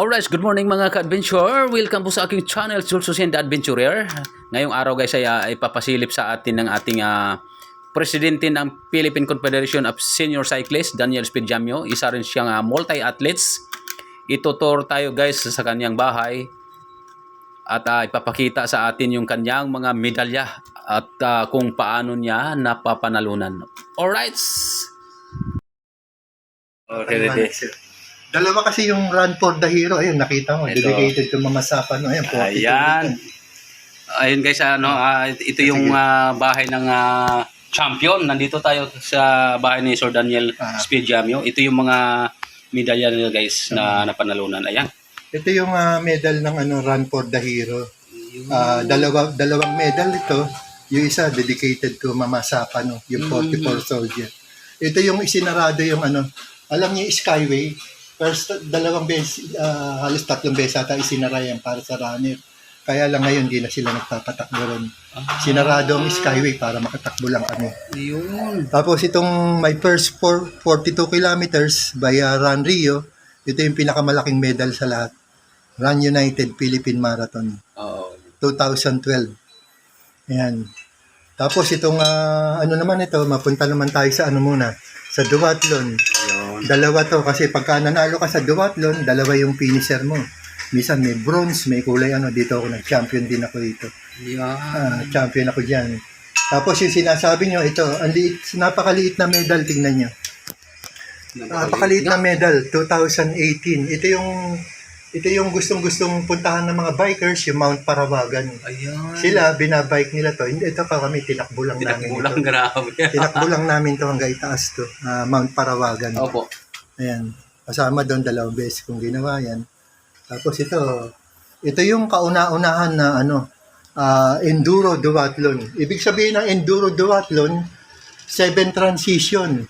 Alright, good morning mga ka-adventure. Welcome po sa aking channel, Jules Hussein the Adventurer. Ngayong araw guys ay ipapasilip sa atin ng ating presidente ng Philippine Confederation of Senior Cyclists, Daniel Spidjamio. Isa rin siyang multi-athletes. Itutur tayo guys sa kanyang bahay at ipapakita sa atin yung kanyang mga medalya at kung paano niya napapanalunan. Alright. Okay. Dalawa kasi yung Run for the Hero. Ayun, nakita mo. Ito. Dedicated to Mama Sapa. No? Ayun, 42. Ayan. Ayun guys, ito yung bahay ng champion. Nandito tayo sa bahay ni Sir Daniel Spidjamio. Ito yung mga medalya nila guys na napanalunan. Ayan. Ito yung medal ng Run for the Hero. Dalawang medal ito. Yung isa dedicated to Mama Sapa, no? Yung 44 soldier. Ito yung isinarado yung alam niyo Skyway. First, dalawang beses, halos tatlong beses ata isinara yan para sa runner. Kaya lang ngayon, di na sila nagpapatakbo ron. Sinarado ang Skyway para makatakbo lang kami. Yun. Tapos itong my first 42 kilometers by Run Rio, ito yung pinakamalaking medal sa lahat. Run United Philippine Marathon. 2012. Ayan. Tapos itong, naman ito, mapunta naman tayo sa muna, sa Duathlon. Dalawa to kasi pagka nanalo ka sa duathlon, dalawa yung finisher mo. Minsan may bronze, may kulay dito ako nag-champion din ako dito. Champion ako diyan. Tapos yung sinasabi nyo, ito, napakaliit na medal, tingnan nyo. Napakaliit na medal, 2018. Ito yung gustong-gustong puntahan ng mga bikers, yung Mount Parawagan. Ayan. Sila, binabike nila to. Ito pa kami, tinakbo lang namin ito. Grabe. Tinakbo lang namin to hanggang itaas to, Mount Parawagan. Opo. Ayan. Kasama doon, dalawang beses kong ginawa yan. Tapos ito yung kauna-unahan na enduro duathlon. Ibig sabihin ng enduro duathlon, 7 transition.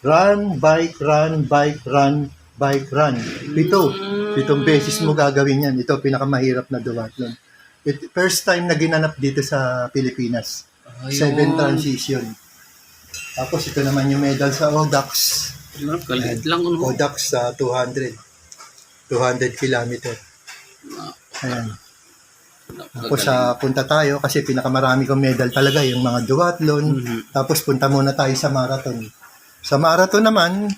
Run, bike, run, bike, run, bike, run. Pitong beses mo gagawin yan. Ito, pinakamahirap na duathlon. First time na ginanap dito sa Pilipinas. 7 transition. Tapos ito naman yung medal sa ODAX. Kalit lang. ODAX sa 200 kilometer. Ayan. Tapos punta tayo kasi pinakamarami kong medal talaga yung mga duathlon. Tapos punta muna tayo sa marathon. Sa marathon naman,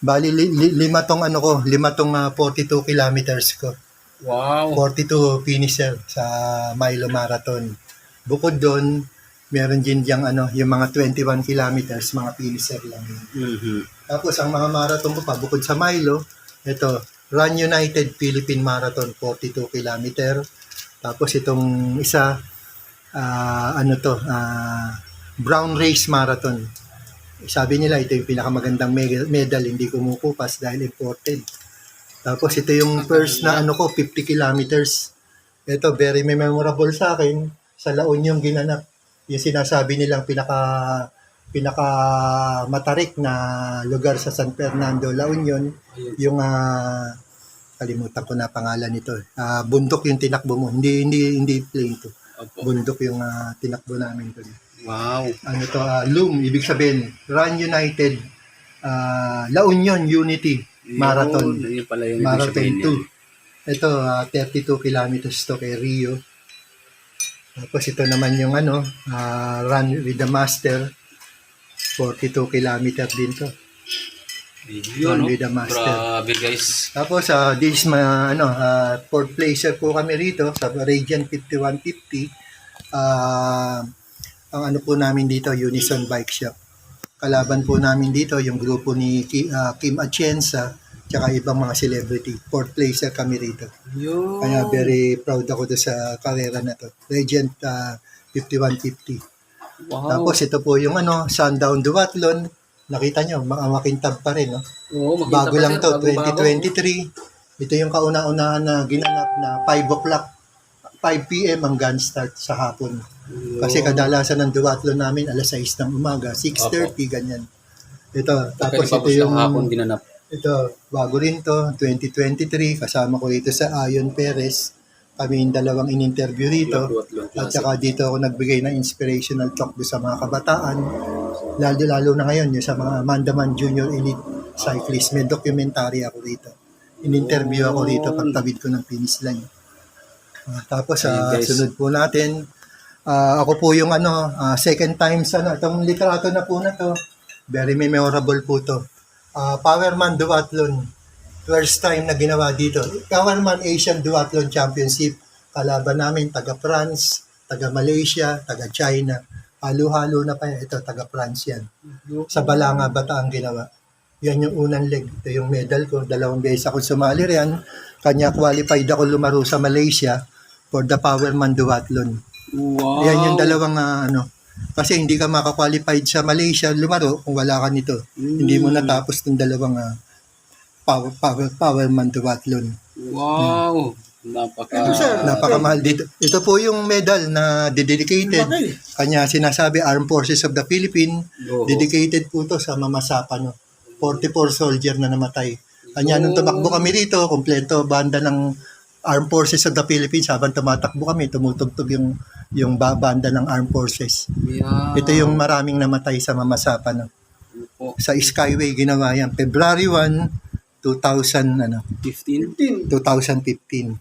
bali lima tong 42 kilometers ko. Wow. 42 finisher sa Milo Marathon. Bukod doon, meron din yung mga 21 kilometers, mga finisher lang. Tapos ang mga marathon ko pa, bukod sa Milo, ito, Run United Philippine Marathon, 42 kilometer. Tapos itong isa, Brown Race Marathon. Sabi nila, ito yung pinakamagandang medal, hindi kumukupas dahil imported. Tapos ito yung first na 50 kilometers. Ito, very memorable sa akin. Sa La Union ginanap. Yung sinasabi nilang pinaka matarik na lugar sa San Fernando, La Union. Yung, kalimutan ko na pangalan nito. Bundok yung tinakbo mo. Hindi plain to. Bundok yung tinakbo namin to. Wow. LUM, ibig sabihin, Run United, La Union Unity Marathon. Yun pala yung Marathon 2. Ito, 32 kilometers to kay Rio. Tapos ito naman yung Run with the Master, 42 kilometers din to. Yun, Run with the Master. Grabe guys. Tapos, this is fourth placer po kami rito sa Radiant 5150. Ang po namin dito, Unison Bike Shop. Kalaban po namin dito yung grupo ni Kim Atienza tsaka ibang mga celebrity. Fourth placer kami rito. Kaya very proud ako doon sa karera na to. Legend 5150. Wow. Tapos ito po yung Sundown Duathlon. Nakita nyo, makintab pa rin. No? Oo, Bago lang to, 2023. Ito yung kauna-unahan na ginanap na 5 o'clock. 5 p.m. ang gun start sa hapon. Kasi kadalasan ng duathlon namin alas 6 ng umaga, 6:30 ganyan. Ito, tapos ito yung hapon ginanap. Ito, bago rin to, 2023, kasama ko rito sa Ayon Perez. Kami yung dalawang in-interview rito. At saka dito ako nagbigay ng inspirational talk sa mga kabataan. Lalo na ngayon, yung sa mga Mandaman Junior Elite Cyclist. May documentary ako rito. In-interview ako rito pagtawid ko ng finish line. Tapos Ayun, guys. sunod po natin, ako po yung second time sa itong litrato na po na to. Very memorable po to. Powerman Duathlon. First time na ginawa dito. Powerman Asian Duathlon Championship. Kalaban namin taga France, taga Malaysia, taga China. Halo-halo na pa yan. Ito, taga France yan. Sa Balanga, Bataan ginawa. Yan yung unang leg. Ito yung medal ko. 2 beses ako sumali riyan. Kanya qualified ako lumaro sa Malaysia for the Powerman Duathlon. Wow. Yan yung dalawang kasi hindi ka makakwalified sa Malaysia lumaro kung wala ka nito. Hindi mo natapos ng dalawang Powerman Duathlon. Wow. Napakamahal dito. Ito po yung medal na dedicated. Kanya sinasabi Armed Forces of the Philippines. Dedicated po to sa Mamasapa. 44 soldier na namatay. Kanya nung tumakbo kami rito, kompleto banda ng Armed Forces of the Philippines. Habang tumatakbo kami, tumutugtog yung banda ng Armed Forces. Yeah. Ito yung maraming namatay sa Mamasapa. Sa Skyway ginawa yan. February 1, 2015.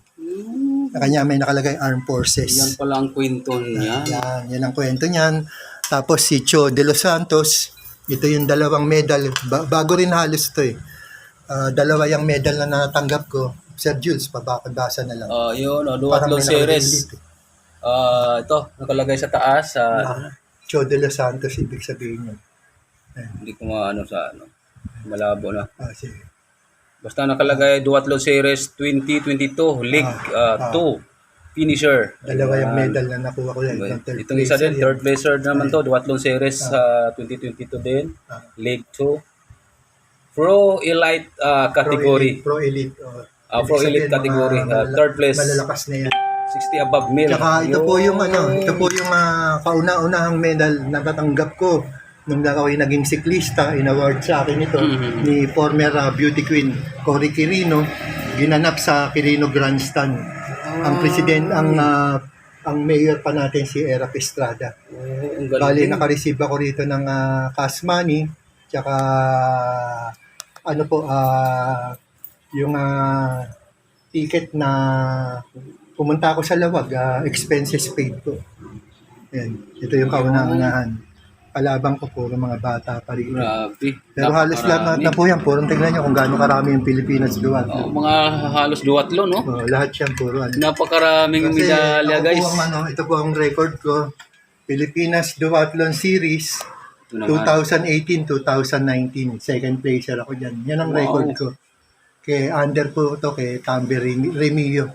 Kanya may nakalagay Armed Forces. Yan pala ang kwento niya. Yan ang kwento niyan. Tapos si Cho de los Santos, ito yung 2 medal. Bago rin halos ito eh. 2 yung medal na natanggap ko. Sir Jules, pabakabasa na lang. Yun, Parang Duathlon may Series. nakalagay dito. Ito, nakalagay sa taas. Cho de los Santos, ibig sabihin yun. Hindi ko maano sa malabo na. Sige. Basta nakalagay Duathlon Series 2022, League 2, Finisher. 2 yung medal na nakuha ko yan. Itong isa din, third placer naman to, Duathlon Series 2022 din, League 2. Pro Elite category. Pro Elite. Pro Elite category, third place. Malalakas na yan. 60 above male. Tsaka ito po yung kauna-unahang medal na tatanggap ko nung ako ay naging siklista. In-award sa akin ito ni former beauty queen Cory Quirino, ginanap sa Quirino Grandstand. Ang president, ang mayor pa natin si Erap Estrada. Bali, naka-receive ako rito ng cash money, tsaka yung ticket na pumunta ako sa Lawag, expenses paid ko. Yan. Ito yung kauna-unahan. Kalabang ko, puro mga bata pa rin. Grabe. Pero halos lahat na po yan. Purong tignan nyo kung gaano karami yung Pilipinas duathlon. Mga halos duathlon, no? Lahat yan, puro. Napakaraming medalya, guys. Ito po ang record ko. Pilipinas Duathlon Series 2018-2019. Second placer ako dyan. Yan ang record ko. Kay under po ito, kay Tambe Remillo.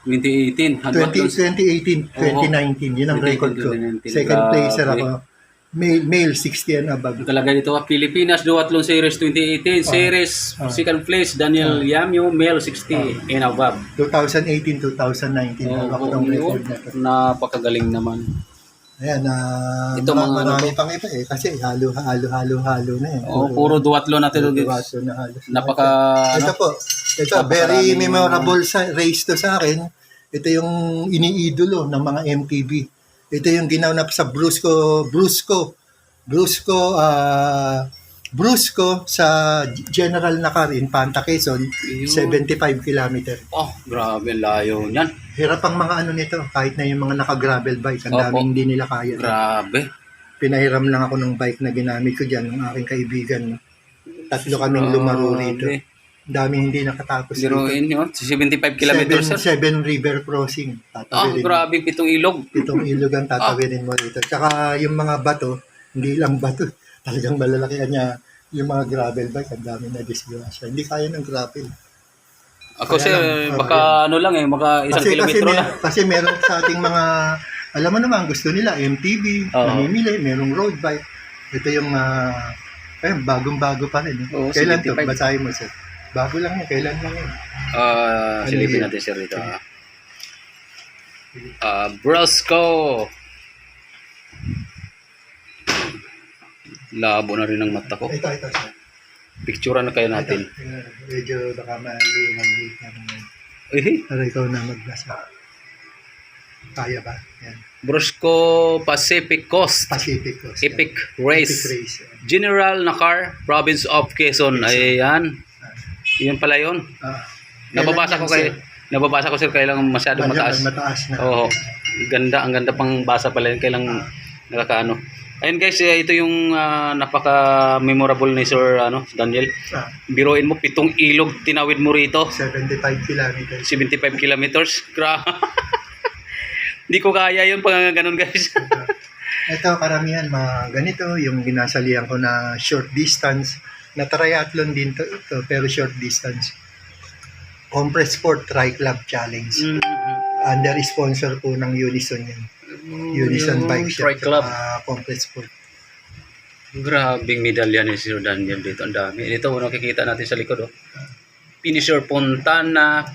2018. 2018-2019. Yun ang record ko. Second placer ako. Male 60 and above. Nakalagay dito, Pilipinas Duathlon Series 2018. Series second place, Daniel Yamyo, male 60 and above. 2018-2019. Ako itong record na ito. Napakagaling naman. Ayan, Ito marami pang iba eh. Kasi halo na eh. Puro duathlon natin. Duathlon na halos. Ito po. Ito, very memorable race to sa akin. Ito yung iniidolo ng mga MTV. Ito yung ginanap sa Brusco sa General Nakar in Panta, Quezon, 75 kilometer. Grabe, layo niyan. Hirap ang mga nito, kahit na yung mga naka-gravel bike, ang daming hindi nila kaya. Grabe. Pinahiram lang ako ng bike na ginamit ko dyan, ng aking kaibigan. 3 kaming lumaro rito. Daming hindi nakatapos. Biruin yun, 75 kilometers. 7 river crossing. Grabe, 7 ilog. 7 ilog ang tatawirin mo rito. Tsaka yung mga bato, hindi lang bato. Talagang malalaki niya yung mga gravel bike. Ang dami na disgrasya. Hindi kaya ng gravel. Ako baka maka 1 kilometro lang. Kasi meron sa ating mga, alam mo naman, gusto nila, MTB, namimili, merong road bike. Ito yung, bagong-bago pa rin. Kailan to? Basahin mo, sir. Bago lang yan. Kailan lang yan? Silipin natin sir dito. Brusco. Labo na rin ang mata ko. Ito, sir. Picturean na kayo natin. Medyo baka mali. Pero ikaw na magbasa. Kaya ba? Yan. Brusco Pacific Coast. Epic Race. General Nakar, Province of Quezon. Ayan. Yun pala yun. Nababasa ko sir, kailangan masyadong mataas. Mataas na. Oo. Ganda, ang ganda pang basa pala yun, kailangan nakakaano. Ayun guys, ito yung napaka-memorable ni Sir Daniel. Biruin mo, 7 ilog tinawid mo rito. 75 kilometers. 75 kilometers. Hindi ko kaya yun pag ganun guys. Ito, karamihan mga ganito, yung ginasalihan ko na short distance, na triathlon din ito, pero short distance. Compress Sport Tri Club Challenge. Under sponsor po ng Unison yan. Unison Bike Shop. Tri Club. Compress Sport. Grabing medalya ni Sir Daniel dito. Ang dami. Ito, nakikita natin sa likod. Finisher Fontana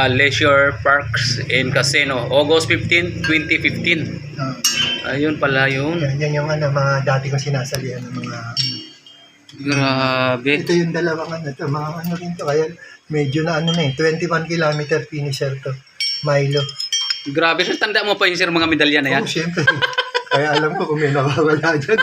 Leisure Parks and Casino. August 15, 2015. Ayun pala yun. Yan yung mga dati kong sinasalihan ng mga... Grabe. Ito yung dalawang mga rin to. Kaya medyo na 21 kilometer finisher to. Milo. Grabe. Sir, tanda mo pa yung sir mga medalya na yan? Oo, syempre. Kaya alam ko kung may nawawala dyan.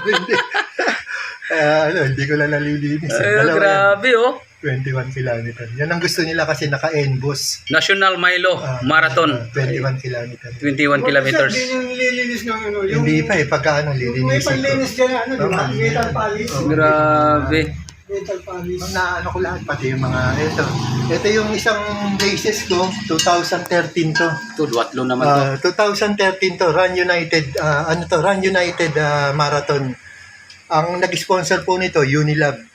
Kaya hindi ko lang nalilinis. Grabe 21 kilometer. Yan ang gusto nila kasi naka-NBOS. National Milo Marathon. 21 kilometer. 21 kilometers. Hindi yung nililinis ng yung Hindi pa pagka lilinisin may ko. panlinis dyan di ba? Tama. Metal polish. Grabe. Metal polish. Naano ko lahat pati yung mga ito. Ito yung isang races ko, 2013 to. Ito, duwatlo naman to. 2013 to, Run United, Run United Marathon. Ang nag-sponsor po nito, Unilab.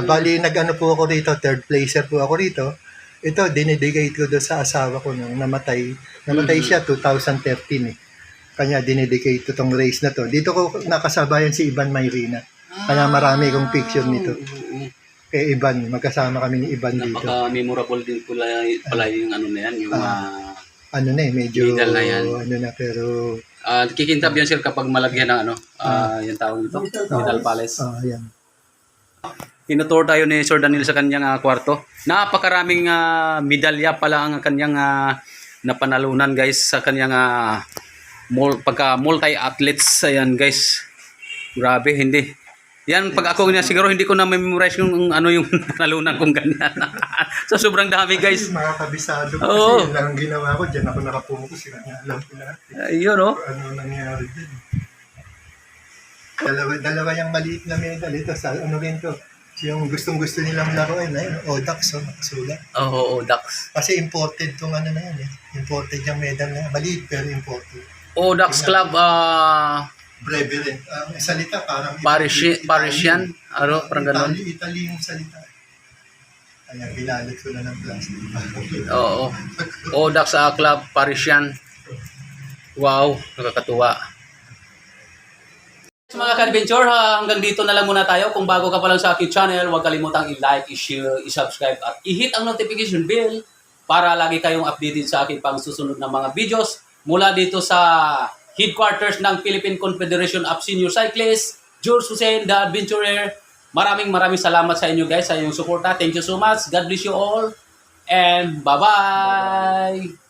Bali, nag-ano po ako rito, third placer po ako rito. Ito, dinedicate ko doon sa asawa ko nung namatay. Namatay siya 2013 eh. Kanya dinedicate ko tong race na to. Dito ko nakasabayan si Ivan Mayrina. Kaya marami kong picture nito. Kay Ivan, magkasama kami ni Ivan dito. Napaka-memorable din pala yung na yan, yung Medyo medal na yan. Pero kikintab yan sir kapag malagyan ng yung tawag nito, Metal Palace. yan. Tinutour tayo ni Sir Daniel sa kanyang kwarto. Napakaraming medalya pala ang kanyang napanalunan guys sa kanyang pagka multi-athletes. Ayan guys. Grabe, hindi. Yan, pag ako niya siguro hindi ko na memorize yung yung nalunan kong ganyan. So sobrang dami guys. Mga kabisado ko Oo. kasi yun lang ang ginawa ko. Diyan ako nakapokus. Alam ko lahat. Ayun Ano nangyari dyan. Dalawa yung maliit na medal. Ito, rin to. Yung gustong-gusto nilang laruin. Ayun, Odax, nakasulat. Oo, Dax. Kasi imported tong na yan eh. Imported yung medal na yan. Maliit pero imported. Dax Club, Breverin. Salita parang Parisian, parang ganun. Italy yung salita. Kaya binalit ko na ng plastic. Oo. Dax Club, Parisian. Wow, nakakatuwa. Mga ka-adventure, hanggang dito na lang muna tayo. Kung bago ka pa lang sa aking channel, huwag kalimutang i-like, i-share, i-subscribe at i-hit ang notification bell para lagi kayong updated sa aking pang susunod na mga videos mula dito sa headquarters ng Philippine Confederation of Senior Cyclists, Jules Hussein, the Adventurer. Maraming salamat sa inyo guys, sa inyong suporta. Thank you so much. God bless you all. And bye-bye!